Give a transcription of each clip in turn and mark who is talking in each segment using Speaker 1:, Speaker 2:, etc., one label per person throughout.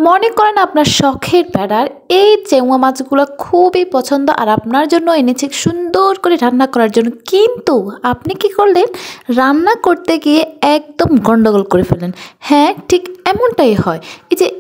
Speaker 1: মনে করেন আপনার শখের বেড়ার এই চেংড়া মাছগুলো খুবই পছন্দ আর আপনার জন্য এনেছি সুন্দর করে রান্না করার জন্য, কিন্তু আপনি কি করলেন, রান্না করতে গিয়ে একদম গন্ডগোল করে ফেললেন। হ্যাঁ, ঠিক এমনটাই হয়।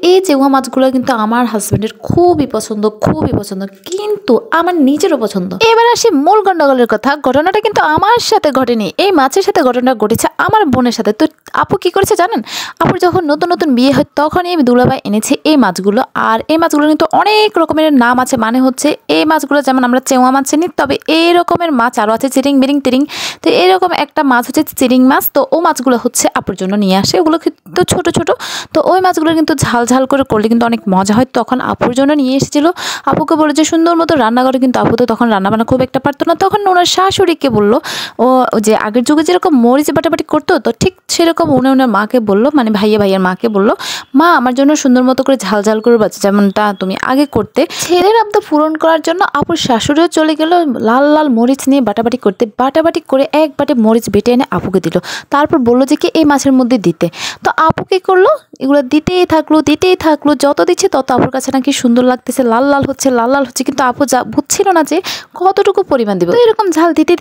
Speaker 1: এই চেংড়া মাছগুলো কিন্তু আমার হাজব্যান্ডের খুবই পছন্দ, খুবই পছন্দ, কিন্তু আমার নিজেরও পছন্দ। এবার আসি মূল গন্ডগোলের কথা। ঘটনাটা কিন্তু আমার সাথে ঘটেনি, এই মাছের সাথে ঘটনা ঘটেছে আমার বোনের সাথে। তো আপু কি করেছে জানেন? আপুর যখন নতুন নতুন বিয়ে হয় তখনই আমি দুলাভাই এনেছে এই মাছগুলো। আর এই মাছগুলো কিন্তু অনেক রকমের নাম আছে, মানে হচ্ছে এই মাছগুলো যেমন আমরা চেওয়া মাছ চিনি, তবে এই রকমের মাছ আরও আছে, চিরিং বিরিং তিরিং। তো এরকম একটা মাছ হচ্ছে চিরিং মাছ। তো ও মাছগুলো হচ্ছে আপুর জন্য নিয়ে আসে, ওগুলো কিন্তু ছোট ছোট। তো ওই মাছগুলো কিন্তু ঝাল ঝাল করে করলে কিন্তু অনেক মজা হয়। তখন আপুর জন্য নিয়ে এসেছিল। আপুকে বলে যে সুন্দর মতো রান্না করে, কিন্তু আপু তো তখন রান্নাবান্না খুব একটা পারতো না। তখন ওনার শাশুড়িকে বললো, ও যে আগের যুগে যেরকম মরিচ বাটাবাটি করতো, তো ঠিক সেরকম ওনার মাকে বললো, মানে ভাইয়ের মাকে বললো, মা আমার জন্য সুন্দর মতো করে ঝাল ঝাল করে বাচ্চা যেমনটা তুমি আগে করতে। ছেলের আবদার পূরণ করার জন্য আপুর শাশুড়িও চলে গেল লাল লাল মরিচ নিয়ে বাটাবাটি করতে। বাটাবাটি করে এক বাটে মরিচ বেটে এনে আপুকে দিল। তারপর বললো যে কি এই মাছের মধ্যে দিতে। তো আপু কি করলো, এগুলো দিতেই থাকলো। যত দিচ্ছে তত আপুর কাছে নাকি সুন্দর লাগতেছে, লাল লাল হচ্ছে, কিন্তু আপু যা বুঝছিল না যে কতটুকু পরিমাণ দিব। তো এরকম ঝাল দিতে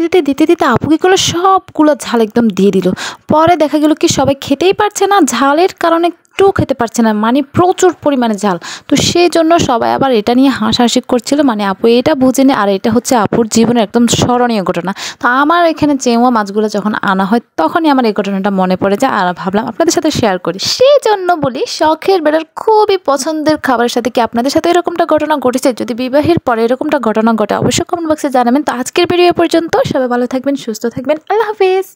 Speaker 1: আপু কি করলো, সবগুলো ঝাল একদম দিয়ে দিল। পরে দেখা গেল কি সবাই খেতেই পারছে না, ঝালের কারণে একটু খেতে পারছে না, মানে প্রচুর পরিমাণে ঝাল। তো সেই জন্য সবাই আবার এটা নিয়ে হাসাহাসি করছিল, মানে আপু এটা বুঝেনি। আর এটা হচ্ছে আপুর জীবনের একদম স্মরণীয় ঘটনা। তো আমার এখানে চেওয়া মাছগুলো যখন আনা হয় তখনই আমার এই ঘটনাটা মনে পড়ে যায়, আর ভাবলাম আপনাদের সাথে শেয়ার করি। সেই জন্য বলি, শখের বেড়ার খুবই পছন্দের খাবারের সাথে কি আপনাদের সাথে এরকমটা ঘটনা ঘটেছে? যদি বিবাহের পরে এরকমটা ঘটনা ঘটে অবশ্যই কমেন্ট বক্সে জানাবেন। তো আজকের ভিডিও পর্যন্ত, সবাই ভালো থাকবেন, সুস্থ থাকবেন, আল্লাহ হাফেজ।